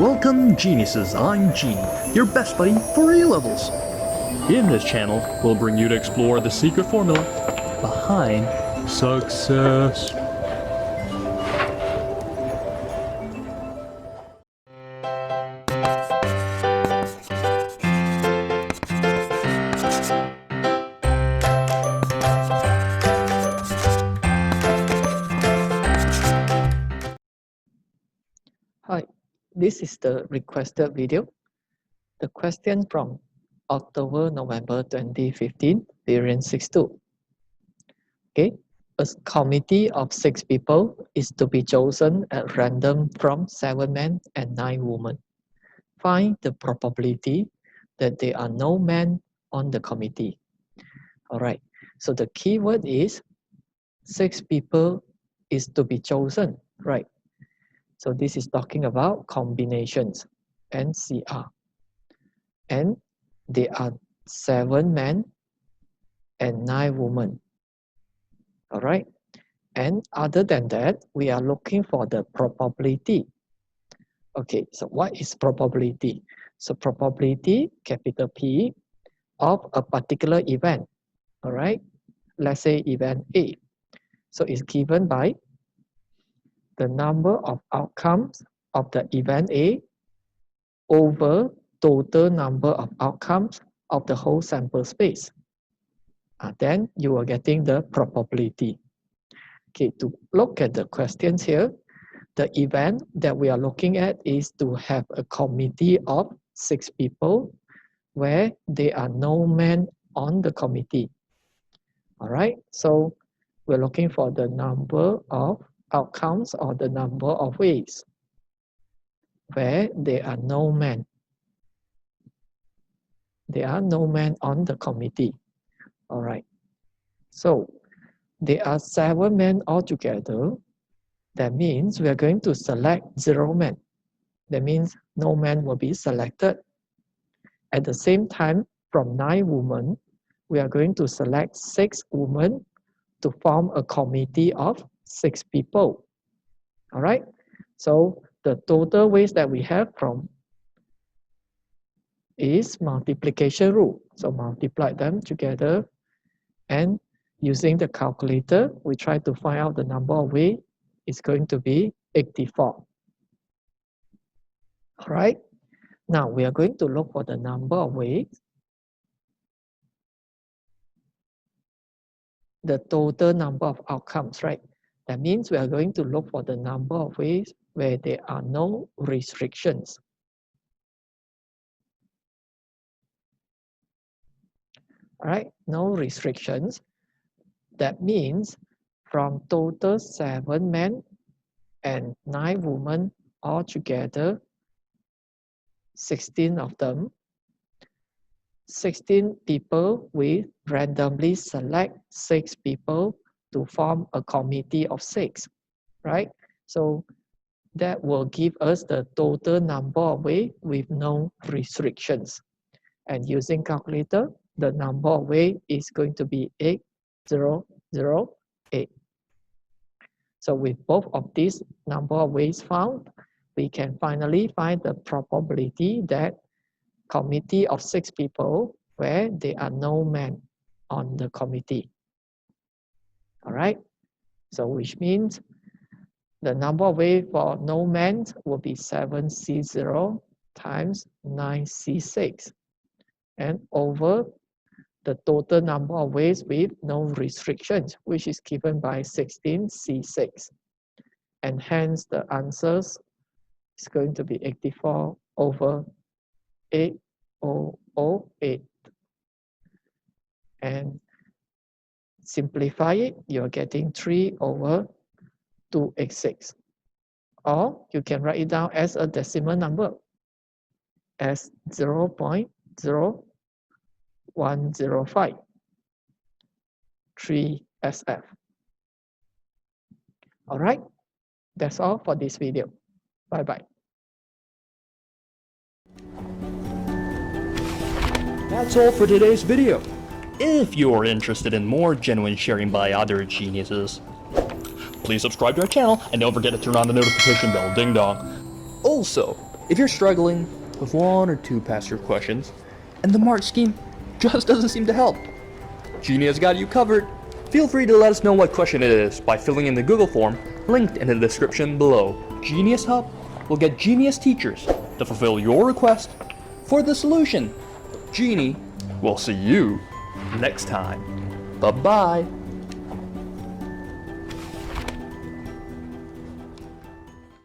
Welcome Geniuses, I'm Genie, your best buddy for A-levels. In this channel, we'll bring you to explore the secret formula behind success. Hi, this is the requested video. The question from October-November 2015, variant 6.2. Okay, a committee of 6 people is to be chosen at random from 7 men and 9 women. Find the probability that there are no men on the committee. All right, so the keyword is 6 people is to be chosen, right? So this is talking about combinations, NCR. And there are 7 men and 9 women. All right. And other than that, we are looking for the probability. Okay, so what is probability? So probability, capital P, of a particular event. All right. Let's say event A. So it's given by the number of outcomes of the event A over total number of outcomes of the whole sample space. Then you are getting the probability. Okay, to look at the questions here, the event that we are looking at is to have a committee of 6 people where there are no men on the committee. All right, so we're looking for the number of outcomes or the number of ways where there are no men. There are no men on the committee. All right, so there are 7 men altogether. That means we are going to select 0 men. That means no man will be selected. At the same time, from 9 women, we are going to select 6 women to form a committee of 6 people. All right, so the total ways that we have from is multiplication rule. So multiply them together, and using the calculator, we try to find out the number of ways. It's going to be 84. All right, now we are going to look for the number of ways. The total number of outcomes, right? That means we are going to look for the number of ways where there are no restrictions. All right, no restrictions. That means from total 7 men and 9 women altogether, 16 of them, 16 people, we randomly select 6 people to form a committee of 6, right? So that will give us the total number of ways with no restrictions. And using calculator, the number of ways is going to be 8008. So with both of these number of ways found, we can finally find the probability that committee of 6 people where there are no men on the committee. All right, so which means the number of ways for no men will be 7C0 times 9C6, and over the total number of ways with no restrictions, which is given by 16C6. And hence the answers is going to be 84 over 8008. And simplify it, you're getting 3 over 286. Or you can write it down as a decimal number as 0.0105, 3SF. All right, that's all for this video. Bye-bye. That's all for today's video. If you're interested in more genuine sharing by other geniuses, please subscribe to our channel and don't forget to turn on the notification bell, ding dong. Also, If you're struggling with one or two past year questions, and the mark scheme just doesn't seem to help, Genie has got you covered. Feel free to let us know what question it is by filling in the Google form linked in the description below. GenieUs Hub will get genius teachers to fulfill your request for the solution. Genie will see you next time. Bye-bye.